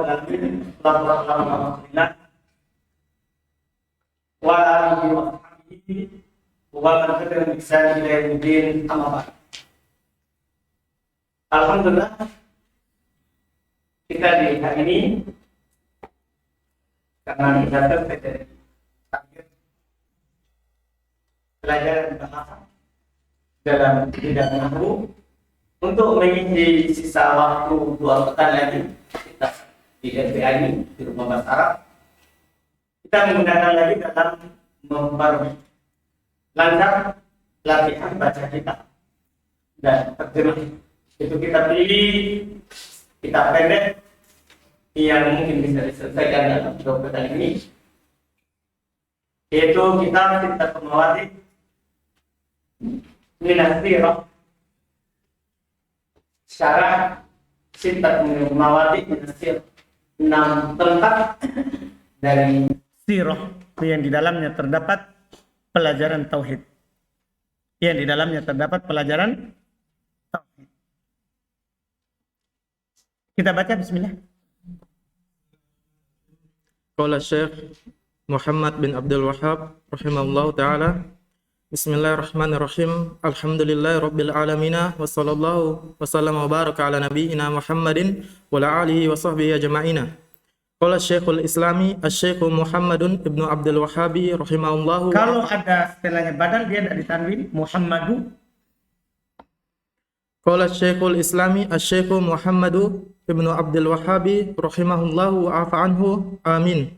alamin. Alhamdulillah. Wa alihi wa sahbihi wa man tabi'ahum bi ihsan ila yaumil amma ba'd. Alhamdulillah, kita di hari ini karena kita terkait pelajaran bahasa dalam bidang nahwu, untuk mengisi sisa waktu 2 pekan lagi kita di LPA ini di Rumah Bahasa Arab, kita menggunakan lagi dalam memperlancar latihan baca kita dan terjemah. Itu kita pilih kitab pendek yang mungkin bisa diselesaikan dalam 2 pekan ini, yaitu kitab Sittatul Mawadhi' min as-sirah, syarah Sittatul Mawadhi' min as-sirah, 6 tempat dari sirah yang di dalamnya terdapat pelajaran tauhid. Yang di dalamnya terdapat pelajaran tauhid. Kita baca bismillah. Qala Syekh Muhammad bin Abdul Wahhab rahimahullahu taala. Bismillahirrahmanirrahim. Alhamdulillahirabbil alamin wa sallallahu wa baraka ala nabiyyina Muhammadin wa ala alihi wa sahbihi ajma'in. Qala Syekhul Islami Asy-Syaikh Muhammadun ibnu Abdul Wahhab rahimahullahu. Kalau ada setelahnya badal dia tidak ditanwin Muhammadu. Qala Syekhul Islami Asy-Syaikh Muhammadu ibnu Abdul Wahhab rahimahullahu wa afa anhu. Amin.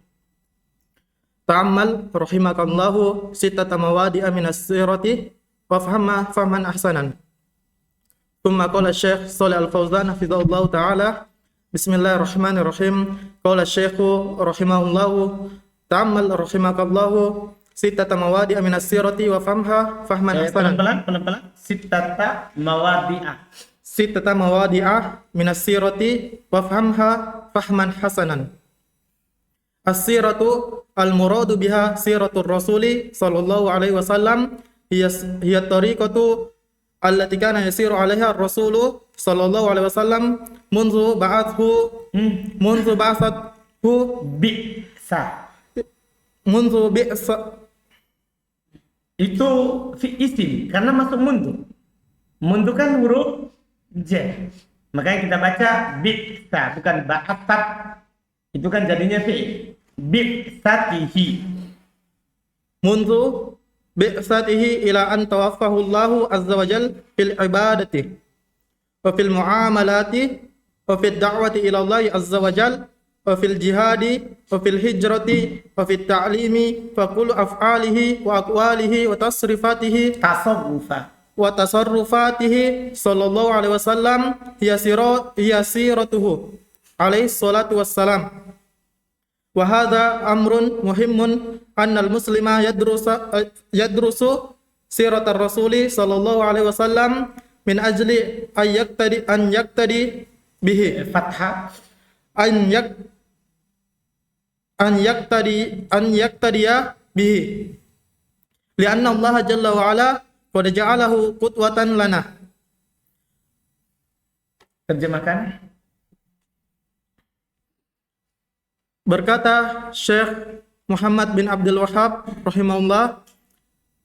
Ta'ammal rahimakallahu sittata mawadi'a minas sirati wa fahma fahman ahsanan. Thumma qala Syekh Shalih Al-Fauzan hafizahullahu ta'ala. Bismillahirrahmanirrahim. Qala Syekh rahimahullahu ta'ammal rahimakallahu sittata mawadi'a minas sirati wa fahma fahman ahsanan. Pelan-pelan. Sittata mawadi'a minas sirati wa fahma fahman hasanan. As-siratu al-muradu biha siratul rasuli sallallahu alaihi wasallam hiya tariqatu allati kana yasiru 'alaiha ar-rasulu sallallahu alaihi wasallam munzu ba'athu bi'sa. Itu fi isim karena masuk mundu. Mundu kan huruf j. Makanya kita baca bi'sa bukan ba'atat. Itu kan jadinya fi bi'satihi. Mundu bi'satihi ila an tawaffahu Allahu azza wa jal fil ibadati wa fil muamalati wa fil da'wati ila Allah azza wa jal wa fil jihadi wa fil hijrati wa fil ta'limi fa kullu af'alihi wa aqwalihi wa tasrifatihi sallallahu alaihi wasallam hiya siratuhu alaihi salatu wassalam. Wa hadha amrun muhimmun annal muslima yadrusu siratar rasuli sallallahu alaihi wasallam min ajli an yaktadi bihi fathah an yaktadiya bihi lianna Allah jalla wa ala qad ja'alahu qudwatan lana. Terjemahkan. Berkata Syekh Muhammad bin Abdul Wahhab rahimahullah,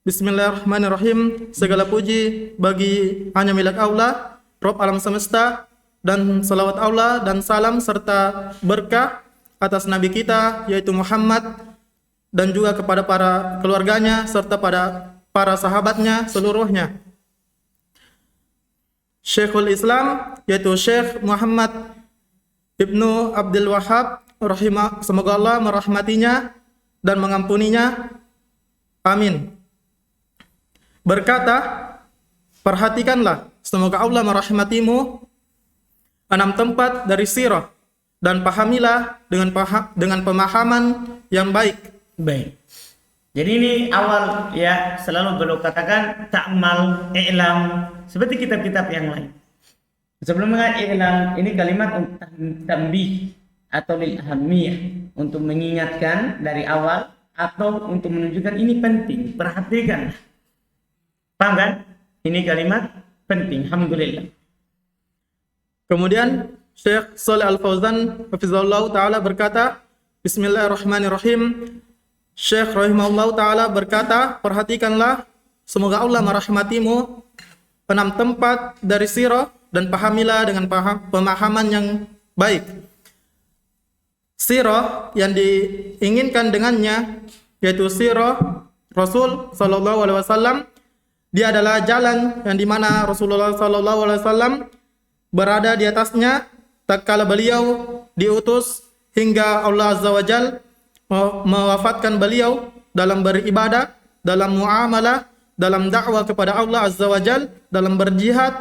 Bismillahirrahmanirrahim. Segala puji bagi hanya milik Allah, Rabb alam semesta, dan salawat Allah dan salam serta berkah atas nabi kita yaitu Muhammad, dan juga kepada para keluarganya serta pada para sahabatnya seluruhnya. Syekhul Islam yaitu Syekh Muhammad ibnu Abdul Wahhab, semoga Allah merahmatinya dan mengampuninya. Amin. Berkata, perhatikanlah, semoga Allah merahmatimu 6 tempat dari sirah dan pahamilah dengan pemahaman yang baik. Jadi ini awal ya, selalu beliau katakan ta'mal, i'lam, seperti kitab-kitab yang lain. Sebelumnya i'lam ini kalimat untuk tambih atau lil ahamiyah, untuk mengingatkan dari awal atau untuk menunjukkan ini penting, perhatikan. Paham kan? Ini kalimat penting, alhamdulillah. Kemudian Syekh Shalih Al-Fauzan hafizahullah taala berkata, Bismillahirrahmanirrahim. Syekh rahimahullah taala berkata, perhatikanlah, semoga Allah merahmatimu, 6 tempat dari sirah dan pahamilah dengan pemahaman yang baik. Sirah yang diinginkan dengannya yaitu sirah Rasul sallallahu alaihi wasallam. Dia adalah jalan yang dimana Rasulullah sallallahu alaihi wasallam berada di atasnya tatkala beliau diutus hingga Allah azza wajal mewafatkan beliau dalam beribadah, dalam muamalah, dalam dakwah kepada Allah azza wajal, dalam berjihad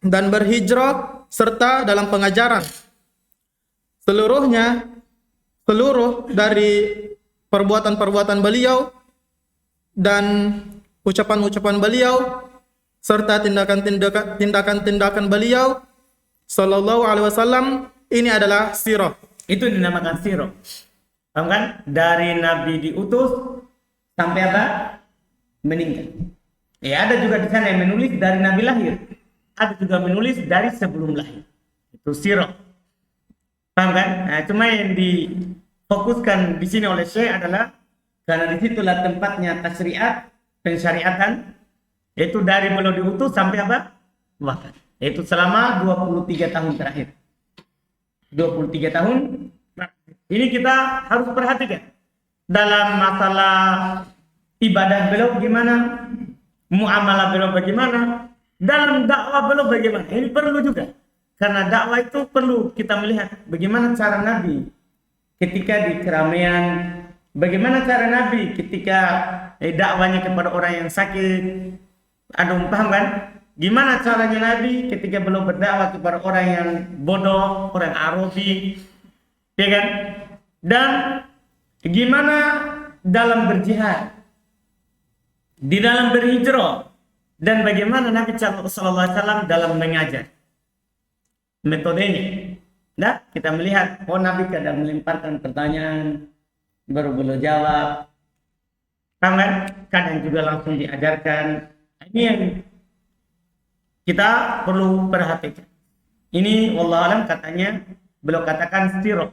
dan berhijrah serta dalam pengajaran. Seluruh dari perbuatan-perbuatan beliau dan ucapan-ucapan beliau serta tindakan-tindakan beliau sallallahu alaihi wasallam ini adalah sirah. Itu dinamakan sirah. Paham kan? Dari Nabi diutus sampai apa? Meninggal. Ya, ada juga di sana yang menulis dari Nabi lahir. Ada juga menulis dari sebelum lahir. Itu sirah. Paham kan? Nah, cuma yang difokuskan di sini oleh Syekh adalah karena disitulah tempatnya tasyriat, pensyariatan, yaitu dari beliau diutus sampai apa? Wafat. Yaitu selama 23 tahun terakhir. 23 tahun. Ini kita harus perhatikan. Dalam masalah ibadah beliau bagaimana, muamalah beliau bagaimana, dalam dakwah beliau bagaimana. Ini perlu juga. Karena dakwah itu perlu kita melihat bagaimana cara Nabi ketika di keramaian, bagaimana cara Nabi ketika dakwanya kepada orang yang sakit. Aduh, paham kan? Gimana caranya Nabi ketika beliau berdakwah kepada orang yang bodoh, orang Arabi, ya kan? Dan gimana dalam berjihad, di dalam berhijrah, dan bagaimana Nabi sallallahu alaihi wasallam dalam mengajar. Metodenya. Nah, kita melihat Nabi kadang melemparkan pertanyaan baru beliau jawab. Paham kan? Kadang juga langsung diajarkan. Ini yang kita perlu perhatikan. Ini wallahu alam katanya beliau katakan sirah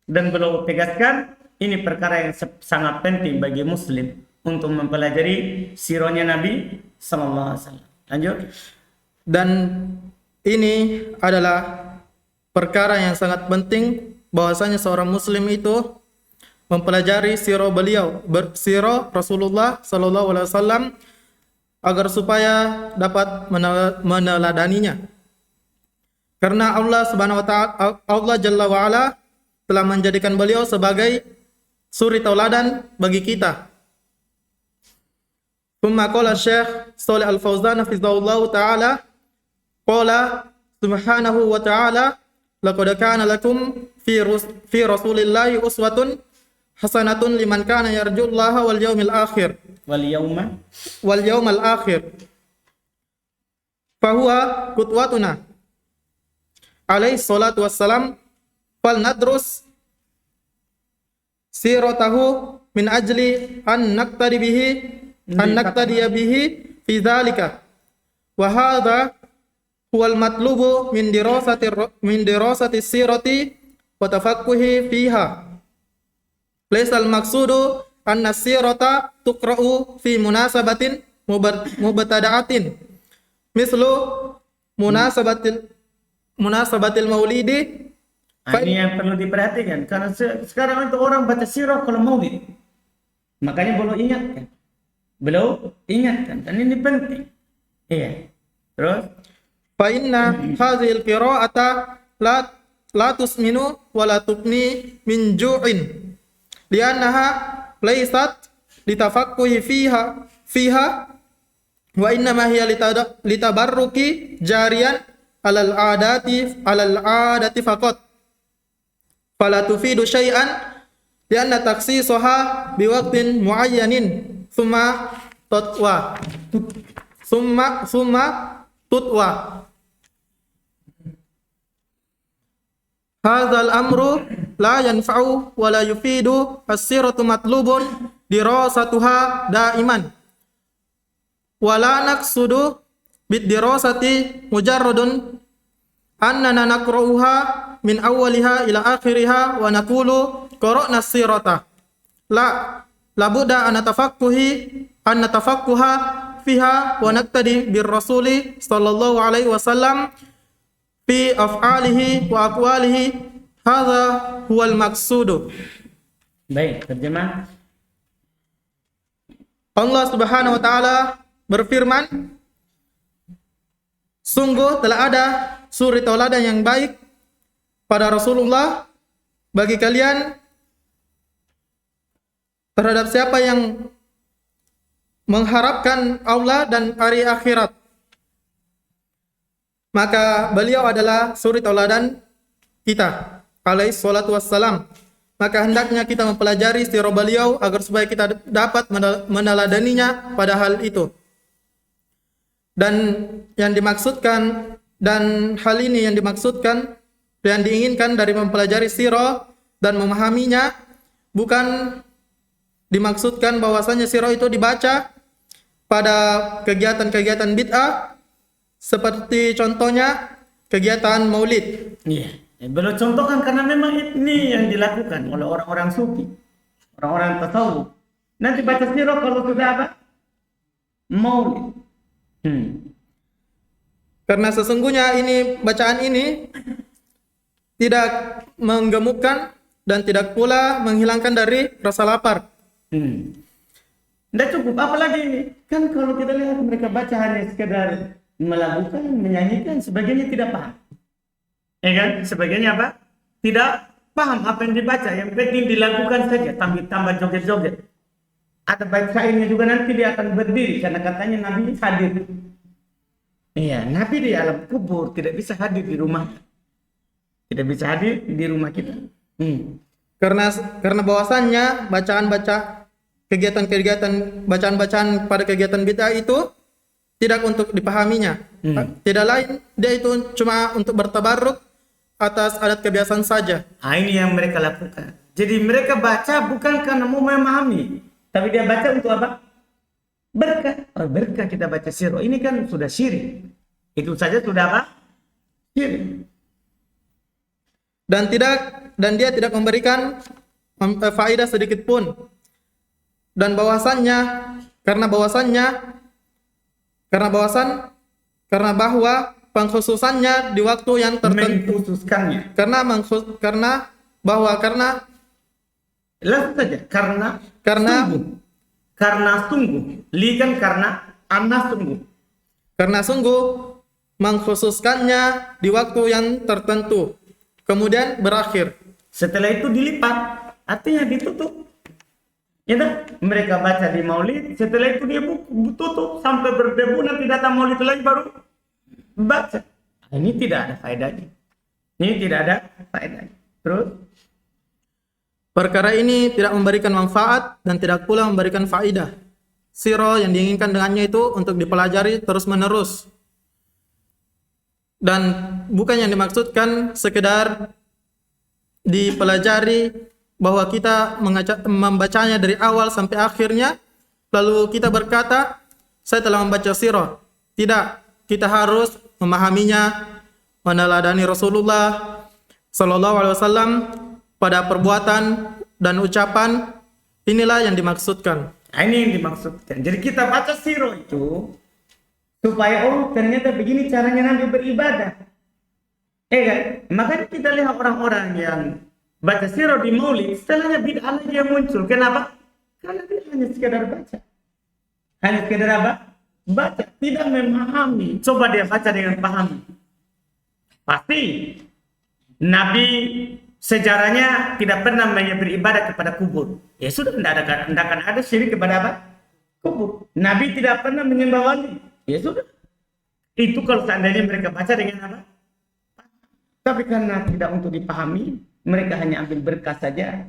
dan beliau tegaskan ini perkara yang sangat penting bagi muslim untuk mempelajari sirahnya Nabi sallallahu alaihi wasallam. Lanjut. Dan ini adalah perkara yang sangat penting bahwasanya seorang muslim itu mempelajari sirah beliau, sirah Rasulullah sallallahu alaihi wasallam agar supaya dapat meneladaninya. Karena Allah Subhanahu wa taala, Allah Jalla wa ala telah menjadikan beliau sebagai suri tauladan bagi kita. Tsumma qala Syekh Shalih Al-Fauzan hafizahullah taala, qala subhanahu wa ta'ala, laqad kana lakum fi rasulillahi uswatun hasanatun liman kana yarjullaha wal yawmil akhir wal yawmal akhir fahuwa qudwatuna alaihi salatu wassalam fal nadrus siratahu min ajli an naqtadi bihi fi dzalika wa hadha huwal matlubu min dirasati sirati wa tafaqquhi fiha. Laisal maqsudu anna sirata tuqra'u fi munasabatin mubtada'atin mislu munasabatil maulidi. Ini yang perlu diperhatikan karena sekarang itu orang baca sirah kalau maulid. Makanya beliau ingatkan dan ini penting. Iya. Terus Fa inna hadhil qira'ata la tusminu wa la tuqni min ju'in li'annaha laysat litafaqquhi fiha wa inna ma hiya litabarruki jariyan alal adati faqat fala tufidu syai'an li'anna takhsisaha biwaqtin muayyanin thumma tutwa. Hadzal amru la yanfa'u wa la yufidu as-siratu matlubun dirasatuha daiman wa la naqsudu bid dirasati mujarradun annana naqra'uha min awwaliha ila akhiriha wa naqulu qara'na as-sirata. La budda an natafaqquha fiha wa naqtadi bir rasuli sallallahu alaihi wasallam fi af'alihi wa aqwalihi. Hadza huwal maqsudu. Baik, terjemah. Allah Subhanahu wa taala berfirman, sungguh telah ada suri tauladan yang baik pada Rasulullah bagi kalian terhadap siapa yang mengharapkan Allah dan hari akhirat. Maka beliau adalah suri tauladan kita, alaihi salatu wassalam. Maka hendaknya kita mempelajari sirah beliau agar supaya kita dapat meneladaninya pada hal itu. Dan yang dimaksudkan, dan hal ini yang dimaksudkan, yang diinginkan dari mempelajari sirah dan memahaminya, bukan dimaksudkan bahwasanya sirah itu dibaca pada kegiatan-kegiatan bid'ah, seperti contohnya kegiatan maulid. Iya. Belum contohkan karena memang ini yang dilakukan oleh orang-orang sufi, orang-orang tasawuf. Nanti baca sirah kalau sudah apa? Maulid. Karena sesungguhnya ini bacaan ini tidak menggemukkan dan tidak pula menghilangkan dari rasa lapar. Tidak cukup, apalagi ini. Kan kalau kita lihat mereka baca hanya sekedar melakukan, menyanyikan, sebagainya tidak paham. Ya kan? Sebagainya apa? Tidak paham apa yang dibaca. Yang penting dilakukan saja, tambah joget-joget. Ada baik syairnya juga, nanti dia akan berdiri karena katanya Nabi hadir. Iya, Nabi di alam kubur tidak bisa hadir di rumah. Tidak bisa hadir di rumah kita. Karena bahwasannya bacaan-bacaan pada kegiatan bid'ah itu tidak untuk dipahaminya. Tidak lain, dia itu cuma untuk bertabarruk atas adat kebiasaan saja. Ini yang mereka lakukan. Jadi mereka baca bukan karena mau memahami, tapi dia baca untuk apa? Berkah. Berkah kita baca sirah. Ini kan sudah syirik. Itu saja sudah apa? Syirik. Dan dia tidak memberikan faedah sedikit pun. Dan karena bahwa pengkhususannya di waktu yang tertentu. Mengkhususkannya. Langsung saja. Karena sungguh. Li kan karena, anna sungguh. Karena sungguh mengkhususkannya di waktu yang tertentu. Kemudian berakhir. Setelah itu dilipat. Artinya ditutup. Ya tak? Mereka baca di maulid. Setelah itu dia tutup. Sampai berdebu. Nanti datang maulid lagi baru baca. Ini tidak ada faedahnya. Terus? Perkara ini tidak memberikan manfaat dan tidak pula memberikan faedah. Sirah yang diinginkan dengannya itu untuk dipelajari terus-menerus. Dan bukan yang dimaksudkan sekedar dipelajari bahwa kita membacanya dari awal sampai akhirnya, lalu kita berkata, saya telah membaca sirah. Tidak, kita harus memahaminya, meneladani Rasulullah Sallallahu Alaihi Wasallam pada perbuatan dan ucapan. Inilah yang dimaksudkan. Ini yang dimaksudkan. Jadi kita baca sirah itu supaya ternyata begini caranya Nabi beribadah. Kan? Makanya kita lihat orang-orang yang baca sirah di maulid, setelahnya bid'ah lagi yang muncul. Kenapa? Karena dia hanya sekedar baca. Hanya sekedar apa? Baca, tidak memahami. Coba dia baca dengan paham. Pasti Nabi sejarahnya tidak pernah beribadah kepada kubur. Ya sudah, tidak akan ada syirik kepada apa? Kubur. Nabi tidak pernah menyembah wali. Ya sudah. Itu kalau seandainya mereka baca dengan apa? Tapi karena tidak untuk dipahami, mereka hanya ambil berkah saja.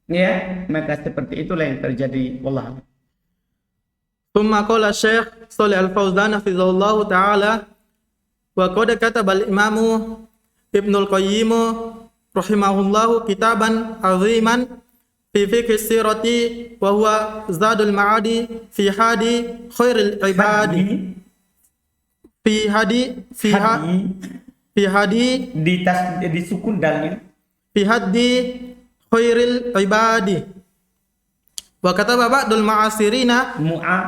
Ya, maka seperti itulah yang terjadi. Wallah. Thumma qala Syekh Shalih Al-Fauzan hafizahullah taala wa qad kataba al-Imam Ibnu Al-Qayyim rahimahullahu kitaban aziman fi fiqh sirati wa huwa Zadul Ma'adi fi hadi khairil ibadi fi fi hadi di sukun dalnya fi haddi khairil ibadi. Wa kataba ba'dul mu'asirina mu'a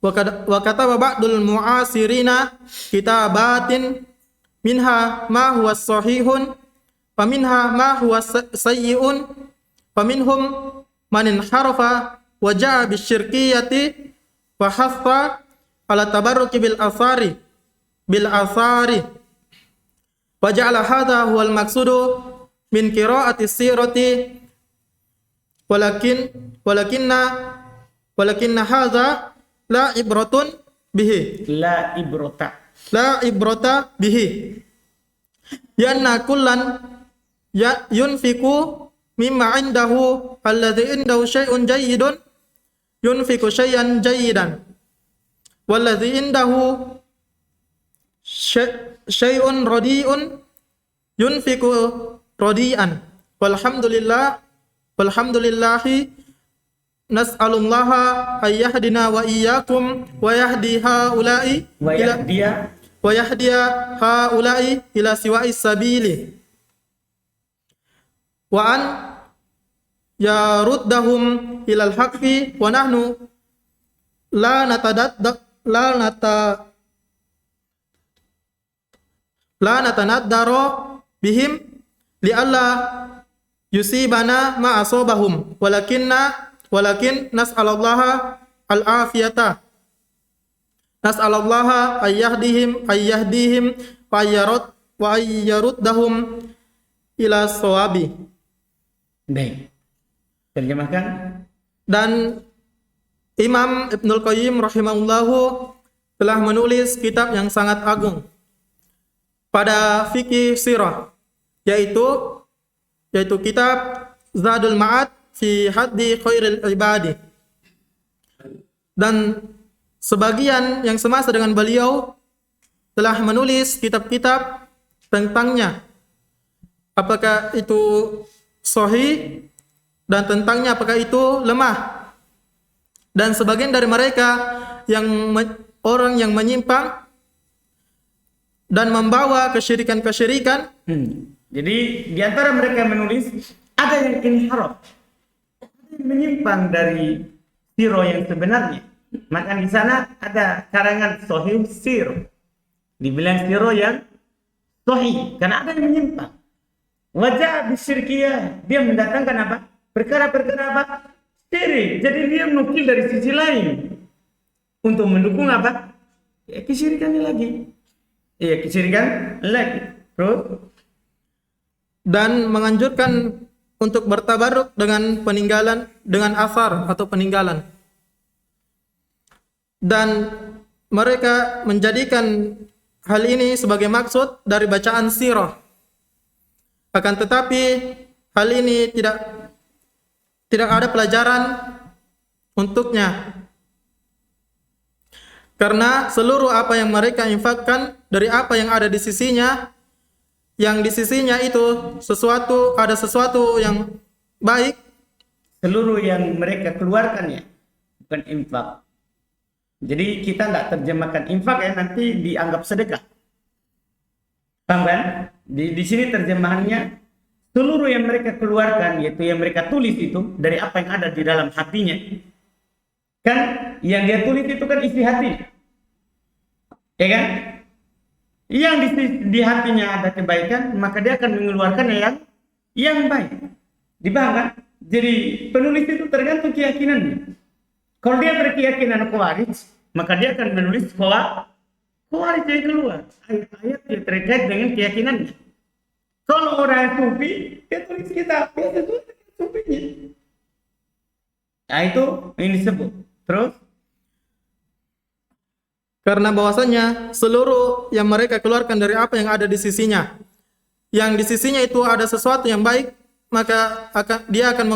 wa kataba ba'dul mu'asirina kitabatin minha ma huwa sahihun wa minha ma huwa sayyi'un wa minhum man inharafa wa ja'a bisyirkiyati wa haffa ala tabarruki bil athari wa ja'ala hadha huwa al maqsudu min qira'ati sirati walakinna hadha la ibratun bihi la ibrota bihi yanna kullan yunfiku mimma indahu alladhi indahu syai'un jayyidun yunfiku syai'an jayyidan walladhi indahu syai'un radi'un yunfiku radi'an walhamdulillahi nas'alullaha ayyahdina wa iyyakum wa yahdi haula'i ila siwa'is sabili wa an yaruddahum ilal haqqi wa nahnu la natanaddaru bihim li'alla yusibana ma asabahum walakin nas'alallaha al-afiyata nas'alallaha ayyahdihim wa ayyaruddahum ila sawabi. Baik, terjemahkan. Dan Imam Ibnul Qayyim rahimahullahu telah menulis kitab yang sangat agung pada fikih sirah, yaitu kitab Zadul Ma'ad fi haddi khairil ibadi. Dan sebagian yang semasa dengan beliau telah menulis kitab-kitab tentangnya, apakah itu sahih dan tentangnya apakah itu lemah. Dan sebagian dari mereka orang yang menyimpang dan membawa kesyirikan-kesyirikan. Jadi di antara mereka menulis ada yang inharaf, ada yang menyimpang dari siro yang sebenarnya. Maka di sana ada karangan sahih sir, dibilang siro yang sahih karena ada yang menyimpang. Wajah bisyirkiyah, dia mendatangkan apa? Perkara-perkara apa? Syirik. Jadi dia menukil dari sisi lain untuk mendukung apa? Ya, kesyirikannya lagi. Iya, kesyirikan lagi. Terus dan menganjurkan untuk bertabaruk dengan asar atau peninggalan. Dan mereka menjadikan hal ini sebagai maksud dari bacaan sirah. Akan tetapi hal ini tidak ada pelajaran untuknya. Karena seluruh apa yang mereka infakkan dari apa yang ada di sisinya, yang di sisinya itu ada sesuatu yang baik, seluruh yang mereka keluarkan ya, bukan infak. Jadi kita tidak terjemahkan infak ya, nanti dianggap sedekah. Paham kan? Di sini terjemahannya seluruh yang mereka keluarkan, yaitu yang mereka tulis itu dari apa yang ada di dalam hatinya. Kan yang dia tulis itu kan isi hati. Ya kan? Yang di hatinya ada kebaikan, maka dia akan mengeluarkan yang baik. Dipaham kan? Jadi penulis itu tergantung keyakinannya. Kalau dia berkeyakinan Khawarij, maka dia akan menulis Khawarij yang keluar. Ayat-ayat yang terkait dengan keyakinannya. Kalau orang sufi, dia tulis kitab, dia tulis sufinya. Nah itu ini disebut. Terus? Karena bahwasanya seluruh yang mereka keluarkan dari apa yang ada di sisinya, yang di sisinya itu ada sesuatu yang baik, maka dia akan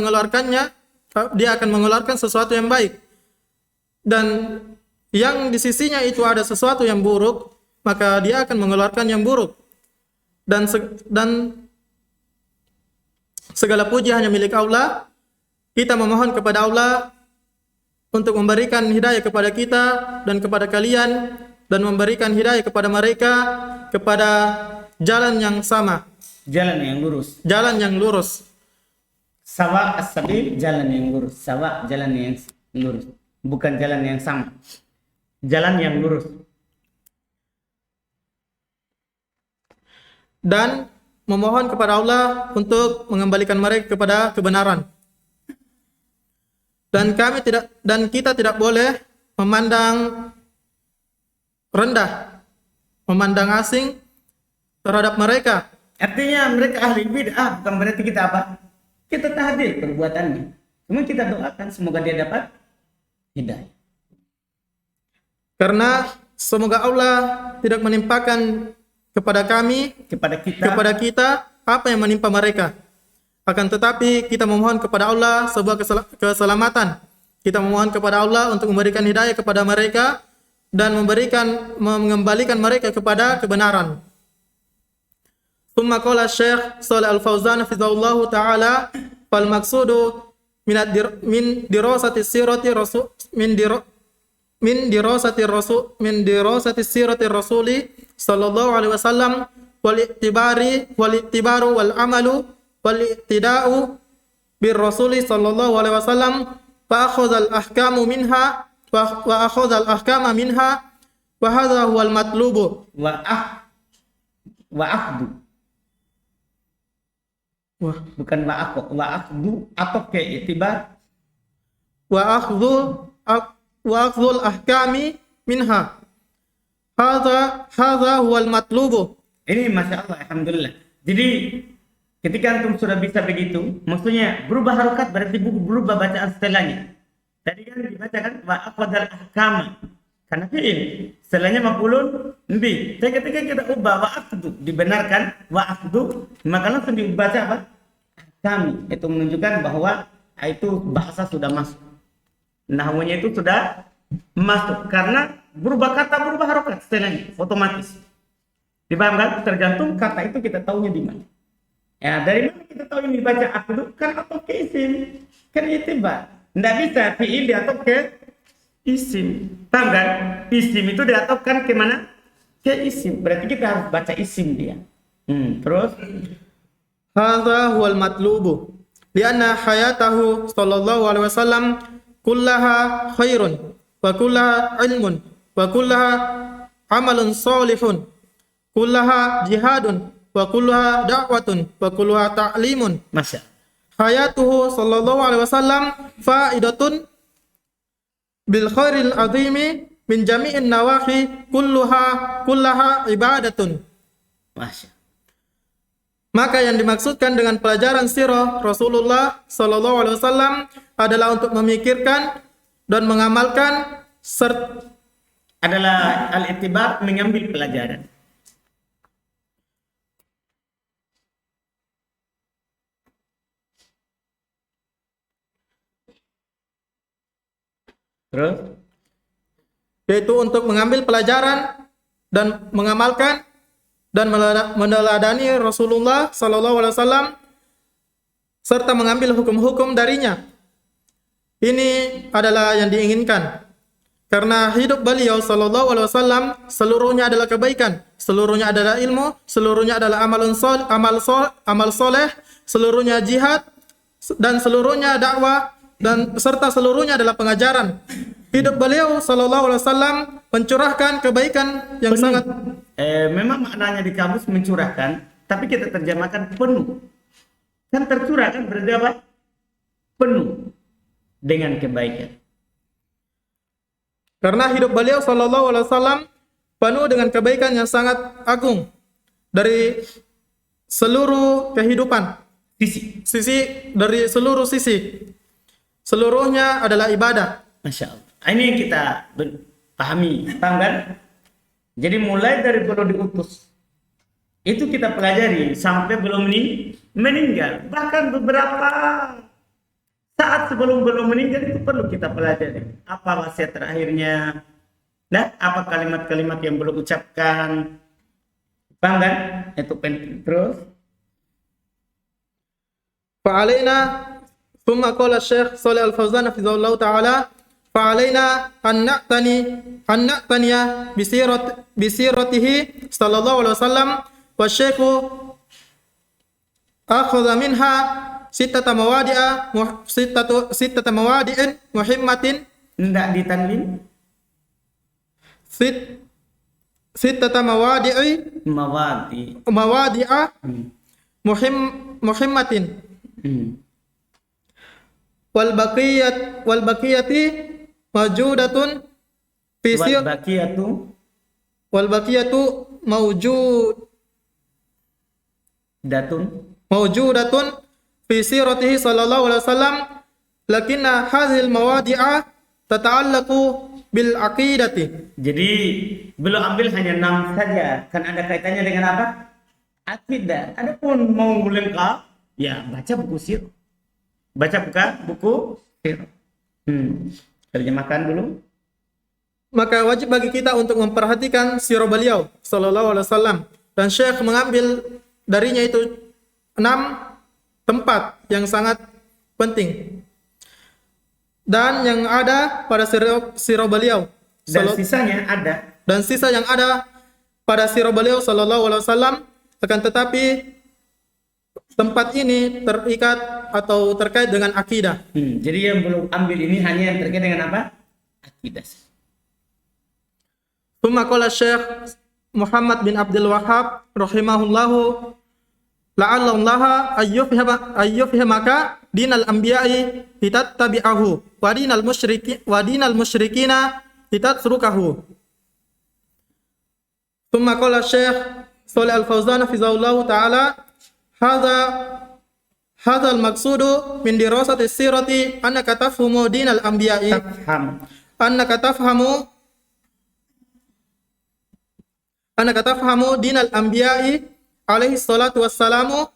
mengeluarkan sesuatu yang baik. Dan yang di sisinya itu ada sesuatu yang buruk, maka dia akan mengeluarkan yang buruk. Dan segala puji hanya milik Allah. Kita memohon kepada Allah untuk memberikan hidayah kepada kita dan kepada kalian, dan memberikan hidayah kepada mereka, kepada jalan yang sama, jalan yang lurus. jalan yang lurus. Sawa as-sabil, jalan yang lurus. Sawa, jalan yang lurus. Bukan jalan yang sama. Jalan yang lurus. Dan memohon kepada Allah untuk mengembalikan mereka kepada kebenaran. Dan kita tidak boleh memandang rendah, memandang asing terhadap mereka. Artinya mereka ahli bid'ah, bukan berarti kita apa? Kita tahdir perbuatannya. Cuma kita doakan semoga dia dapat hidayah. Karena semoga Allah tidak menimpakan kepada kepada kita apa yang menimpa mereka. Akan tetapi kita memohon kepada Allah sebuah keselamatan. Kita memohon kepada Allah untuk memberikan hidayah kepada mereka dan mengembalikan mereka kepada kebenaran. Tsumma qala Syekh Shalih Al-Fauzan hafizahullahu taala fal maqsudu min dirasati sirati rasul min dirasati sirati rasuli sallallahu alaihi wasallam wal ittibaru wal amalu wal ittida'u bir rasuli sallallahu alaihi wasallam fa akhadha al ahkamu minha wa akhadha al ahkama minha wa hadha huwa al matlubu wa akhdu. Bukan wa akhdu atau ke itibar. Wa akhdhul ahkami minha. Hadha huwal matlubu. Ini Masya Allah, Alhamdulillah. Jadi ketika antum sudah bisa begitu, maksudnya berubah harokat berarti berubah bacaan setelahnya. Tadi kan dibacakan wa aqdal ahkama karena fi'il, setelahnya maf'ulun bi. Tapi ketika kita ubah wa aqdu, dibenarkan wa aqdu, maka langsung dibaca apa? Ahkami. Itu menunjukkan bahwa itu bahasa sudah masuk. Nahwunya itu sudah masuk karena berubah kata, berubah harokat setelahnya otomatis. Dipahamkan? Tergantung kata itu kita tahunya di mana. Ya, dari mana kita tahu ini baca akdu? Kan atau ke isim, kan itibar. Nggak bisa fi'il diatop ke isim. Paham kan? Isim itu diatopkan ke mana? Ke isim. Berarti kita harus baca isim dia. Terus Hadha huwal matlubu. Lianna hayatahu sallallahu alaihi wasallam kullaha khairun wa kullaha ilmun wa kullaha amalun salihun kullaha jihadun wa kullaha da'watun wa kullaha ta'limun. Masya Hayatuhu sallallahu alaihi wasallam faidatun bil khairil azimi min jami'in nawahi kullaha ibadatun. Masya. Maka yang dimaksudkan dengan pelajaran sirah Rasulullah sallallahu alaihi wasallam adalah untuk memikirkan dan mengamalkan adalah al-ittibar, mengambil pelajaran. Terus yaitu untuk mengambil pelajaran dan mengamalkan dan meneladani Rasulullah sallallahu alaihi wasallam serta mengambil hukum-hukum darinya. Ini adalah yang diinginkan. Karena hidup beliau sallallahu alaihi wasallam seluruhnya adalah kebaikan, seluruhnya adalah ilmu, seluruhnya adalah amal soleh, seluruhnya jihad dan seluruhnya dakwah dan serta seluruhnya adalah pengajaran. Hidup beliau sallallahu alaihi wasallam mencurahkan kebaikan yang sangat memang maknanya di kamus mencurahkan, tapi kita terjemahkan penuh. Kan tercurah kan berarti apa? Penuh dengan kebaikan. Karena hidup beliau sallallahu alaihi wasallam penuh dengan kebaikan yang sangat agung dari seluruh kehidupan. Dari seluruh sisi. Seluruhnya adalah ibadah. Masya Allah. Ini yang kita pahami, paham kan? Jadi mulai dari belum diutus itu kita pelajari sampai belum meninggal. Bahkan beberapa saat sebelum belum meninggal itu perlu kita pelajari. Apa wasiat terakhirnya? Nah, apa kalimat-kalimat yang belum ucapkan? Paham kan? Itu penting. Terus Fa'alaina thumma qala Syekh Shalih Al-Fauzan hafizahullah ta'ala fa'alaina an na'taniya bisiratihi sallallahu alaihi wasallam wa syekhu akhadha minha sittata mawadi'in muhimmatin Enggak ditanwin sittata mawadi. mawadi'a Hmm. muhimmatin Hmm. wal baqiyati mawjudatun fi Wal baqiyatu wal baqiyatu datun. mawjudatun fi siratihi sallallahu alaihi wasallam lakinna hadhil mawadi'a tata'allaqu bil aqidati. Jadi belum ambil hanya 6 saja, kan ada kaitannya dengan apa? Akidah. Adapun mau lengkap, ya baca buku sir. Baca buku sir. Terjemahkan dulu. Maka wajib bagi kita untuk memperhatikan sirah beliau sallallahu alaihi wasallam, dan Syekh mengambil darinya itu 6 tempat yang sangat penting dan yang ada pada sirah beliau Dan sisanya ada. dan sisa yang ada pada sirah beliau sallallahu alaihi wasallam. Akan tetapi tempat ini terikat atau terkait dengan akidah. Jadi yang belum ambil ini hanya yang terkait dengan apa? Akidah. Tsumma qala Syekh Muhammad bin Abdul Wahhab rahimahullahu la'allallaha ayyufhimaka dinal anbiya'i tabi'ahu wa dinal musyrikina tatsrukahu. Tsumma qala Syekh Shalih Al-Fauzan hafizahullahu taala hadza al-maqsudu min dirasati sirati annaka tafhamu dinal anbiya'i annaka tafhamu dinal anbiya'i alaihi salatu wassalamu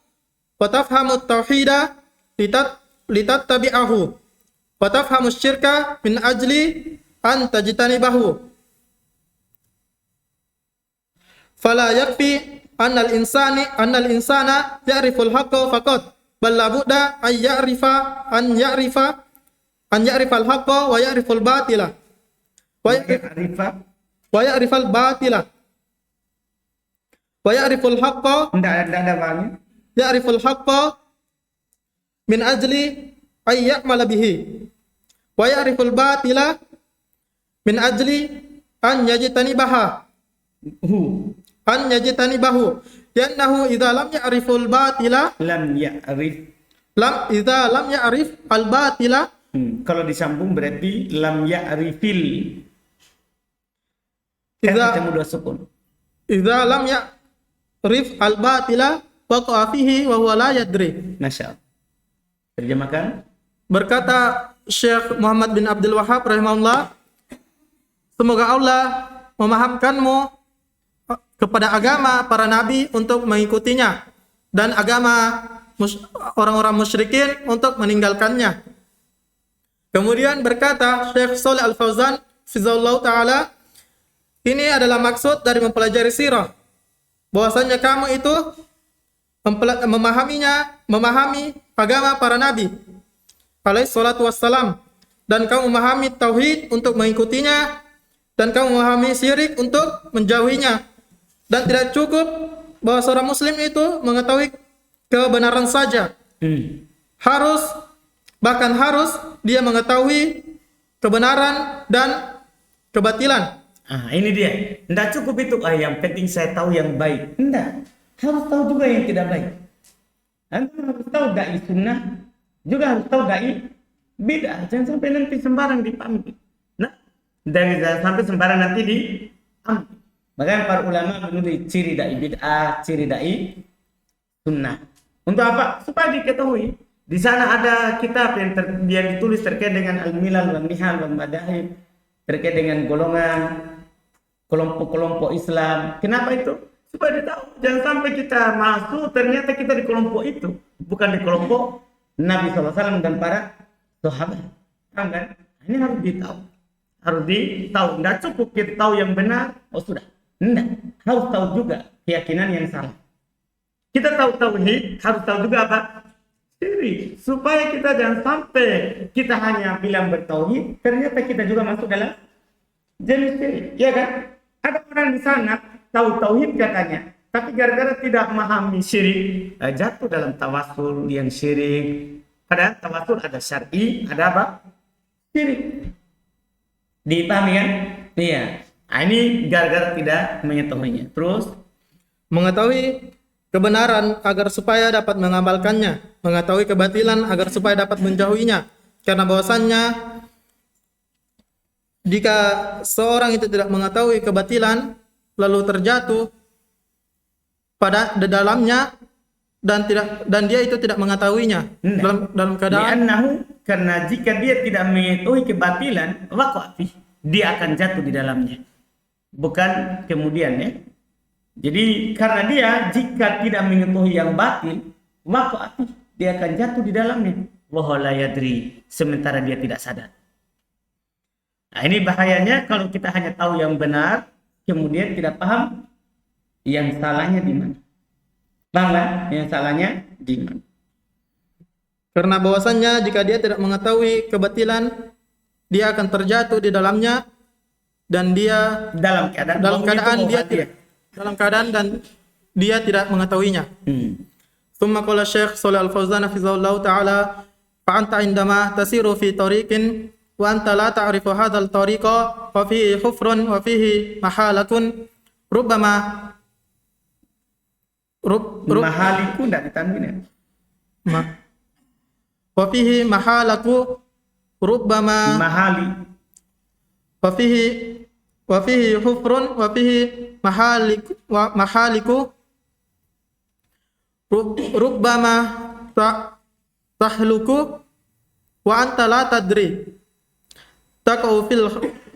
wa tafhamu at-tauhida litattabi'ahu wa tafhamu asy-syirka min ajli an tajtanibahu. Fala yakfi annal insana ya'riful haqqa faqat bal la budda an ya'rifa al-haqqa wa ya'riful batila wa ya'rifal batila wa ya'riful haqqa Tidak ada banyak. ya'riful haqqa min ajli ay ya'mala bihi wa ya'riful batila min ajli an yajtanibaha liannahu idza lam ya'riful batila Lam ya'rif. idza lam ya'rif al batila Kalau disambung berarti lam ya'rifil. Idza- Ketemu 2 sukun. idza lam ya'rif al batila waqa'a fihi wa huwa la yadri. Masya Allah. Terjemahkan. Berkata Syekh Muhammad bin Abdul Wahhab rahimahullah, semoga Allah memahamkanmu kepada agama para nabi untuk mengikutinya dan agama orang-orang musyrikin untuk meninggalkannya. Kemudian berkata Syekh Shalih Al-Fauzan fizallahu taala, ini adalah maksud dari mempelajari sirah, bahwasanya kamu itu memahami agama para nabi alaihi salatu wassalam, dan kamu memahami tauhid untuk mengikutinya, dan kamu memahami syirik untuk menjauhinya. Dan tidak cukup bahwa seorang muslim itu mengetahui kebenaran saja. Harus dia mengetahui kebenaran dan kebatilan. Ini dia. Tidak cukup itu. Yang penting saya tahu yang baik. Tidak. Harus tahu juga yang tidak baik. Anda harus tahu dai sunnah, juga harus tahu dai bid'ah. Jangan sampai nanti sembarang diambil. Nah, dari jangan sampai sembarang nanti diambil. Makanya para ulama menulis ciri dai bid'ah, ciri dai sunnah. Untuk apa? Supaya diketahui. Di sana ada kitab yang ditulis terkait dengan al-milal wal nihal wal madahib, terkait dengan golongan kelompok-kelompok Islam. Kenapa itu? Supaya ditahu. Jangan sampai kita masuk ternyata kita di kelompok itu, bukan di kelompok Nabi SAW dan para sahabat. Kan? Ini harus ditahu. Harus ditahu. Tidak cukup kita tahu yang benar. Oh sudah. Tidak. Harus tahu juga keyakinan yang salah. Kita tahu tauhid, harus tahu juga apa? Syirik. Supaya kita jangan sampai kita hanya bilang bertauhid, ternyata kita juga masuk dalam jenis syirik. Ya kan? Ada orang di sana tahu tauhid katanya, tapi gara-gara tidak memahami syirik, jatuh dalam tawasul yang syirik. Padahal tawasul ada syar'i, ada apa? Syirik. Dipahami kan? Iya. Nah, ini gara-gara tidak mengetahuinya. Terus Mengetahui kebenaran agar supaya dapat mengamalkannya, mengetahui kebatilan agar supaya dapat menjauhinya. Karena bahwasannya jika seorang itu tidak mengetahui kebatilan lalu terjatuh pada di dalamnya dan dia itu tidak mengetahuinya dalam keadaan li'annahu, karena jika dia tidak mengetahui kebatilan, waqa'a fi, dia akan jatuh di dalamnya. Bukan kemudian ya. Jadi karena dia jika tidak mengetahui yang batil, waqa'a fi, dia akan jatuh di dalamnya. Wa huwa la yadri, sementara dia tidak sadar. Nah, ini bahayanya kalau kita hanya tahu yang benar, kemudian tidak paham yang salahnya di mana. Paham kan? Yang salahnya di mana? karena bahwasannya jika dia tidak mengetahui kebatilan dia akan terjatuh di dalamnya dan dia Dalam keadaan dan dia tidak mengetahuinya. ثم قال الشيخ صالح الفوزان حفظه الله تعالى فأنت عندما تسير في طريق وأنت لا تعرف هذا الطريق وفيه حفر وفيه محالة ربما Mahaliku tidak ditanwin ya. وفيه محالة ربما Mahali. وفيه حفر وفيه محالك ربما تهلك وأنت لا تدري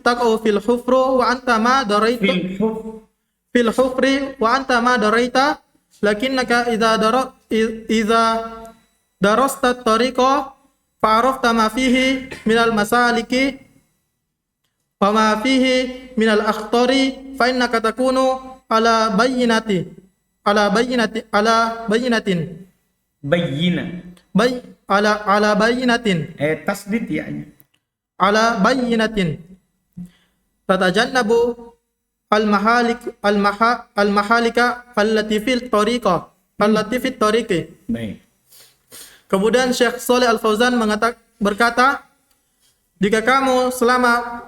تقع في الحفر وأنت ما دريت في الحفر وأنت ما دريت لكنك إذا درست الطريق فعرفت ما فيه من المسالك وما فيه من الأخطار فإنك تكون على بينة Tasdid ya. على بينة تتجنب المحالك التي في الطريق. Baik. Kemudian Syekh Shalih Al-Fauzan berkata, jika kamu selama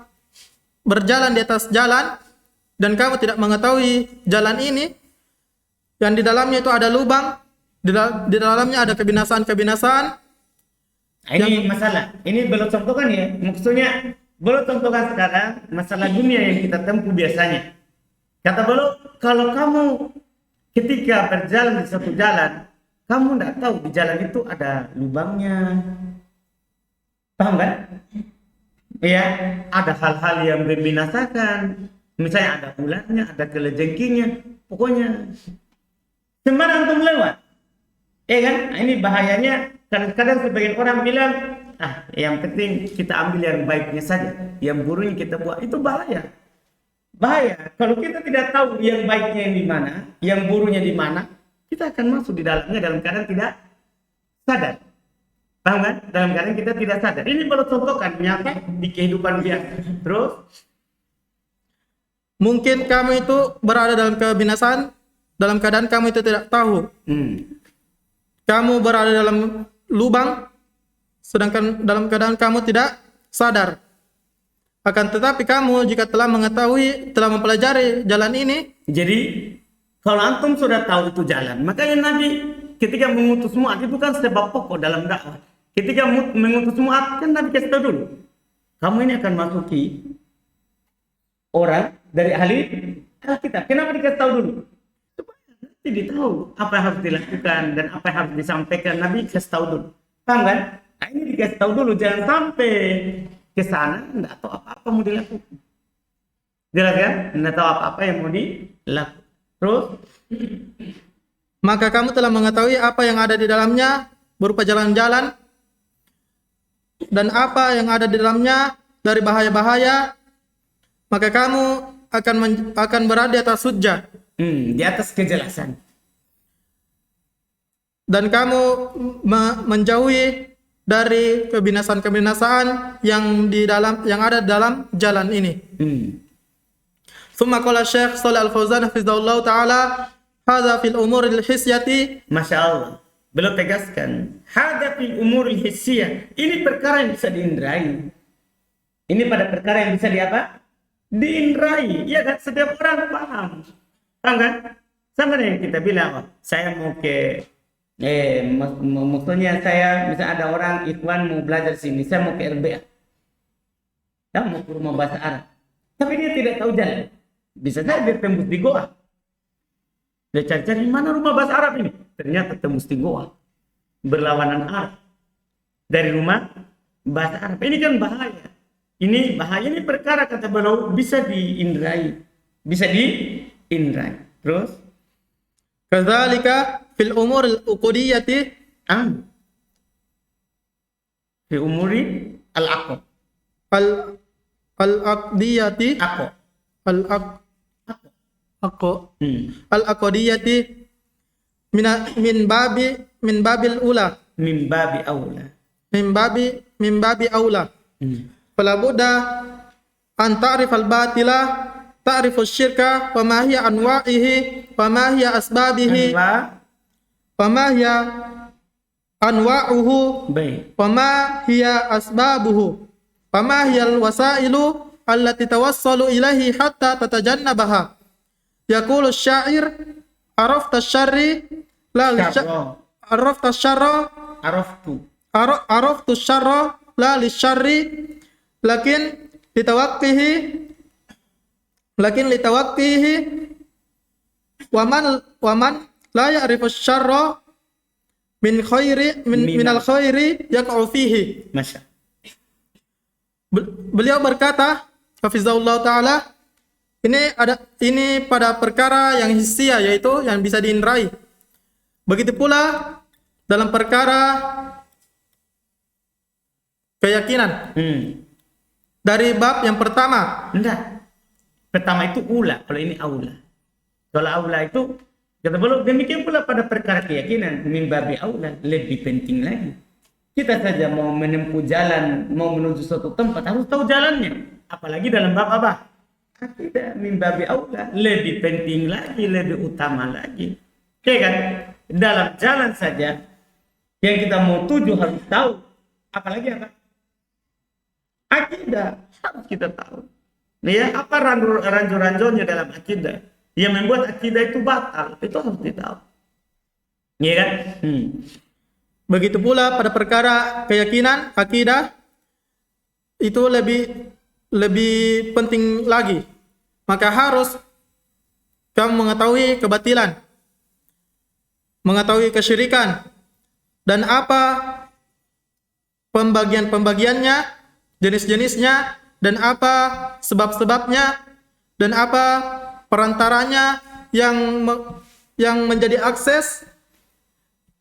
berjalan di atas jalan dan kamu tidak mengetahui jalan ini, yang di dalamnya itu ada lubang, di dalamnya ada kebinasaan-kebinasaan. Ini masalah. Ini belum contohkan ya. Maksudnya belum contohkan sekarang masalah dunia yang kita tempuh biasanya. Kata belum, kalau kamu ketika berjalan di satu jalan, kamu tidak tahu di jalan itu ada lubangnya. Paham kan? Ya, ada hal-hal yang membinasakan. Misalnya ada ularnya, ada kelejengkinya. Pokoknya sembarang untuk lewat. Kan? Nah, ini bahayanya. Kadang-kadang sebagian orang bilang, yang penting kita ambil yang baiknya saja, yang buruknya kita buat. Itu bahaya. Bahaya. Kalau kita tidak tahu yang baiknya yang di mana, yang buruknya di mana, kita akan masuk di dalamnya dalam keadaan tidak sadar. Paham kan? Dalam keadaan kita tidak sadar. Ini baru contohkan nyata di kehidupan biasa. Terus mungkin kamu itu berada dalam kebinasaan dalam keadaan kamu itu tidak tahu. Kamu berada dalam lubang sedangkan dalam keadaan kamu tidak sadar. Akan tetapi kamu jika telah mengetahui, telah mempelajari jalan ini, jadi kalau antum sudah tahu itu jalan, makanya Nabi ketika mengutus Mu'adz itu kan sebab pokok dalam dakwah. Ketika mengutus Mu'adz kan Nabi kasih tahu dulu, kamu ini akan masuki orang dari ahli Alkitab. Kenapa dikasih tahu dulu? Jadi tahu apa yang harus dilakukan dan apa yang harus disampaikan. Nabi kasih tahu dulu. Paham kan? Nah, ini dikasih tahu dulu, jangan sampai ke sana enggak tahu apa-apa mau dilakukan. Jelas kan? Enggak tahu apa-apa yang mau dilakukan. Terus maka kamu telah mengetahui apa yang ada di dalamnya berupa jalan-jalan dan apa yang ada di dalamnya dari bahaya-bahaya, maka kamu akan berada di atas hujjah. Di atas kejelasan. Dan kamu menjauhi dari kebinasaan-kebinasaan yang ada dalam jalan ini. Thumma qala Syekh Shalih Al-Fauzan hafizahullah taala hadza fil umuril hisyati Masya Allah. Beliau tegaskan, hada fil umuril hissiyah. Ini perkara yang bisa diindrai. Ini pada perkara yang bisa diapa? Diindrai. Ya kan? Setiap orang paham. Paham kan? Sama dengan kita bilang, oh, saya mau ke maksudnya saya misalnya ada orang ikhwan mau belajar sini, saya mau ke RBA. Saya mau ke rumah bahasa Arab. Tapi dia tidak tahu jalan. Bisa saja dia tembus di goa. Dia cari-cari mana rumah bahasa Arab ini. Ternyata tembus di goa. Berlawanan Arab. Dari rumah bahasa Arab. Ini kan bahaya. Ini bahaya, ini perkara kata beliau bisa diindrai. Bisa diindrai. Terus? kadzalika fil umuril uqudiyati Fi umuri al-aqab. al-aqdiyati Aqab. al-aqdiyati min babil ula Min babi aula. min babi aula fala budda an ta'rif al-batila ta'rif asy-syirka wa ma hiya anwa'ihi wa ma hiya asbabihi wa ma hiya anwa'uhu Baik. wa ma hiya asbabuhu wa ma hiya al-wasailu allati tawassalu ilaihi hatta tatajannabaha yaqulu asy-sya'ir arafta asy-syarri la Syarra. arafta asy-syarra Araftu. araftu asy-syarra la lisyarri lakin litawaqqihi wa man la ya'rifu asy-syarra min al-khairi yaqa'u fihi. Masya. Beliau berkata, hafizahullah taala, ini pada perkara yang hisia, yaitu yang bisa diindrai. Begitu pula dalam perkara keyakinan. Dari bab yang pertama, Enggak. Pertama itu ula, kalau ini aula. Kalau aula itu kata beliau demikian pula pada perkara keyakinan, min babi aula, lebih penting lagi. Kita saja mau menempuh jalan, mau menuju suatu tempat harus tahu jalannya. Apalagi dalam bab apa? Akidah, min babi aula, lebih penting lagi, lebih utama lagi. Oke kan? Dalam jalan saja yang kita mau tuju harus tahu. Apalagi apa? Akidah harus kita tahu. Ya, apa ranjau-ranjaunya dalam akidah yang membuat akidah itu batal, itu harus ditahu. Iya kan? begitu pula pada perkara keyakinan, akidah, itu lebih penting lagi. Maka harus kamu mengetahui kebatilan, mengetahui kesyirikan, dan apa pembagian-pembagiannya, jenis-jenisnya, dan apa sebab-sebabnya, dan apa perantaranya yang menjadi akses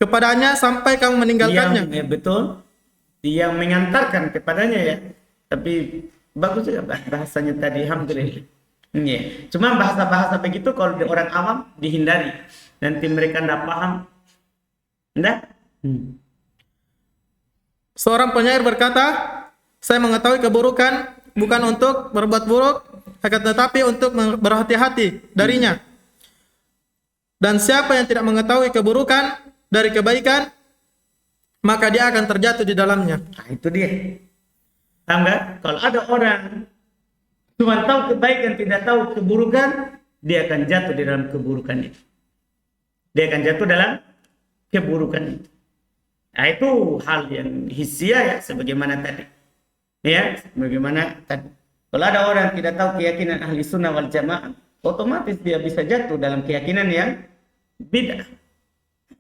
kepadanya sampai kamu meninggalkannya. Yang betul, yang mengantarkan kepadanya ya. Tapi bagus juga bahasanya tadi, alhamdulillah. Ya. Cuma bahasa-bahasa begitu kalau orang awam dihindari. Nanti mereka tidak paham. Enggak? Seorang penyair berkata, saya mengetahui keburukan bukan untuk berbuat buruk, akan tetapi untuk berhati-hati darinya. Dan siapa yang tidak mengetahui keburukan dari kebaikan, maka dia akan terjatuh di dalamnya. Nah, itu dia. Tahu nggak? Kalau ada orang cuma tahu kebaikan, tidak tahu keburukan, dia akan jatuh di dalam keburukan itu. Dia akan jatuh dalam keburukan itu. Nah, itu hal yang hisia ya, sebagaimana tadi. Ya, sebagaimana tadi. Kalau ada orang tidak tahu keyakinan ahli sunnah wal jamaah, otomatis dia bisa jatuh dalam keyakinan yang bid'ah.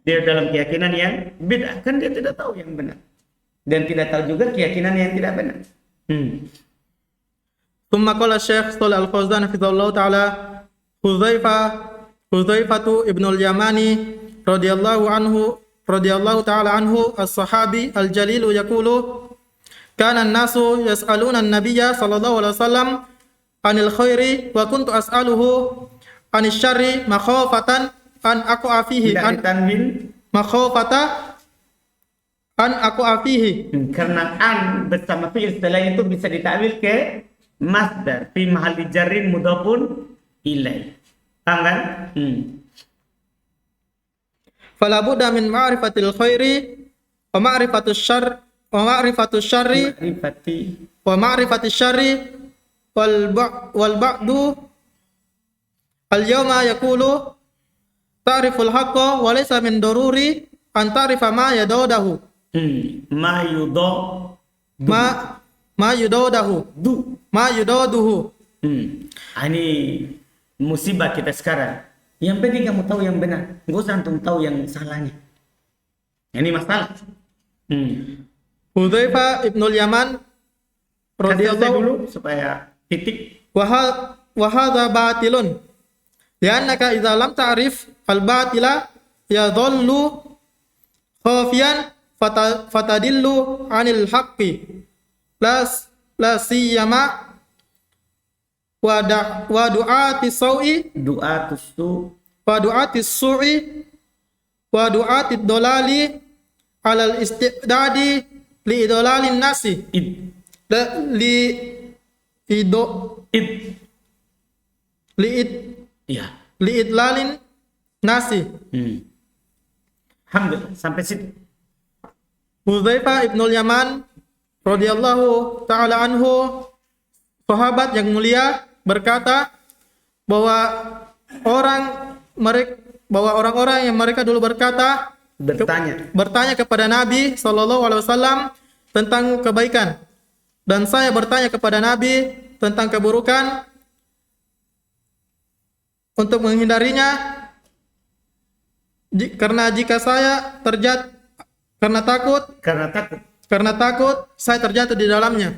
Dia dalam keyakinan yang bid'ah, kan dia tidak tahu yang benar. Dan tidak tahu juga keyakinan yang tidak benar. Tsumma qala Syekh Shalih Al-Fauzan hafizahullah taala, Hudzaifatu ibnul Yamani radhiyallahu taala anhu as-sahabi al-jalilu yaqulu kana an-nasu yas'aluna an-nabiyya sallallahu alaihi wasallam anil khairi wa kuntu as'aluhu anil syarri makhafatan an aqa'a fihi makhafata an aqa'a fihi. Karena an bersama fi'il setelah itu bisa ditakwil ke masdar fi mahalli jarrin mudhafun ilaih. Paham kan? fala budda min ma'rifatil khairi wa ma'rifatus syarri Ma'rifati. wa ma'rifatis syarri wal ba'du al yawma yaqulu ta'riful haqqa wa laysa min daruri an ta'rifa ma yadawdahu Ma yudo. ma yudawdahu Du. ma yudawduhu. Ini musibah kita sekarang. Yang penting kamu tahu yang benar. Nggak usah antum tahu yang salahnya. Ini masalah. Hudzaifah ibnul Yaman Kasih selesai radhiyallahu dulu supaya titik. wa hadza batilun li'annaka idza lam ta'rif al batila yadhallu khafiyan fatadillu 'anil haqqi la siyama wa du'ati sawi Doa tustu. wa du'ati su'i wa du'ati dolali 'alal istidadi li idolalin nasi Id. li ido Id. li id Ya. li idlalin nasi. Alhamdulillah. Sampai situ. Hudzaifah ibnul Yaman radhiyallahu taala anhu, sahabat yang mulia, berkata bahwa orang-orang yang mereka dulu berkata bertanya kepada Nabi sallallahu alaihi wasallam tentang kebaikan, dan saya bertanya kepada Nabi tentang keburukan untuk menghindarinya, karena jika saya karena takut saya terjatuh di dalamnya.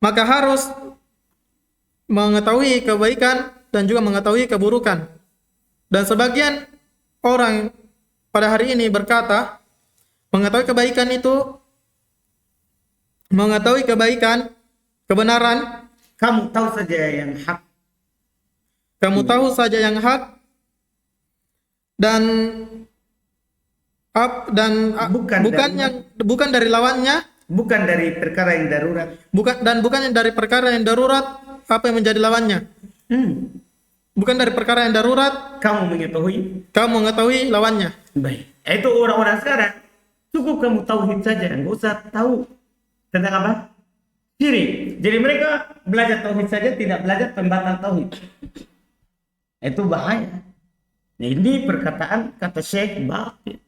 Maka harus mengetahui kebaikan dan juga mengetahui keburukan. Dan sebagian orang pada hari ini berkata, mengetahui kebenaran, Kamu tahu saja yang hak. dan bukan dari lawannya, Bukan dari perkara yang darurat. bukan dari perkara yang darurat apa yang menjadi lawannya. Bukan dari perkara yang darurat Kamu mengetahui lawannya. baik. Itu orang-orang sekarang. Cukup kamu tauhid saja, nggak usah tahu tentang apa? Syirik. Jadi mereka belajar tauhid saja, tidak belajar pembatal tauhid. Itu bahaya. Nah, ini perkataan kata Syekh batil.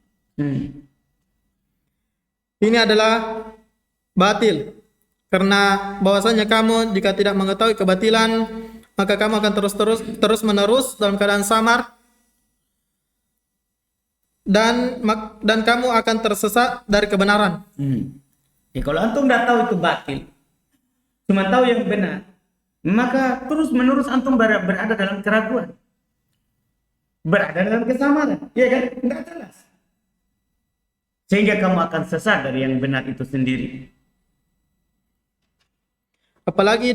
Ini adalah batil, karena bahwasanya kamu jika tidak mengetahui kebatilan, maka kamu akan terus menerus dalam keadaan samar, dan kamu akan tersesat dari kebenaran. Ya, kalau antum tidak tahu itu batil, cuma tahu yang benar, maka terus menerus antum berada dalam keraguan, berada dalam kesamaran, ya kan? Nggak jelas. Sehingga kamu akan sesat dari yang benar itu sendiri. Apalagi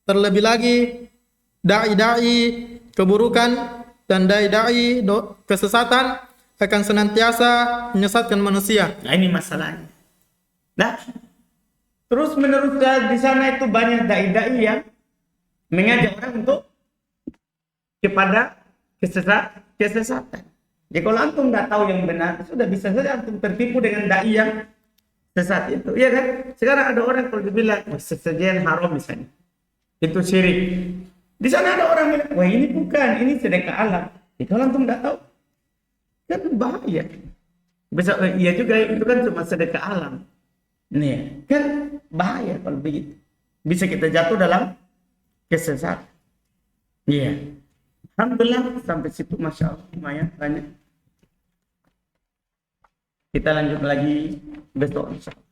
terlebih lagi dai-dai keburukan dan dai-dai kesesatan akan senantiasa menyesatkan manusia. Nah, ini masalahnya. Nah, terus menerus di sana itu banyak dai-dai yang mengajak orang untuk kepada kesesatan. Jadi kalau antum nggak tahu yang benar, sudah bisa saja antum tertipu dengan dai yang sesat itu, iya kan? Sekarang ada orang kalau dibilang sesajen haram misalnya, itu syirik. Di sana ada orang bilang, wah ini bukan, ini sedekah alam. Jadi kalau antum nggak tahu, kan bahaya. Bisa, iya juga itu kan cuma sedekah alam. Nih, kan bahaya kalau begitu. Bisa kita jatuh dalam kesesatan. Iya. Alhamdulillah sampai situ, masya Allah, lumayan banyak. Kita lanjut lagi besok insya Allah.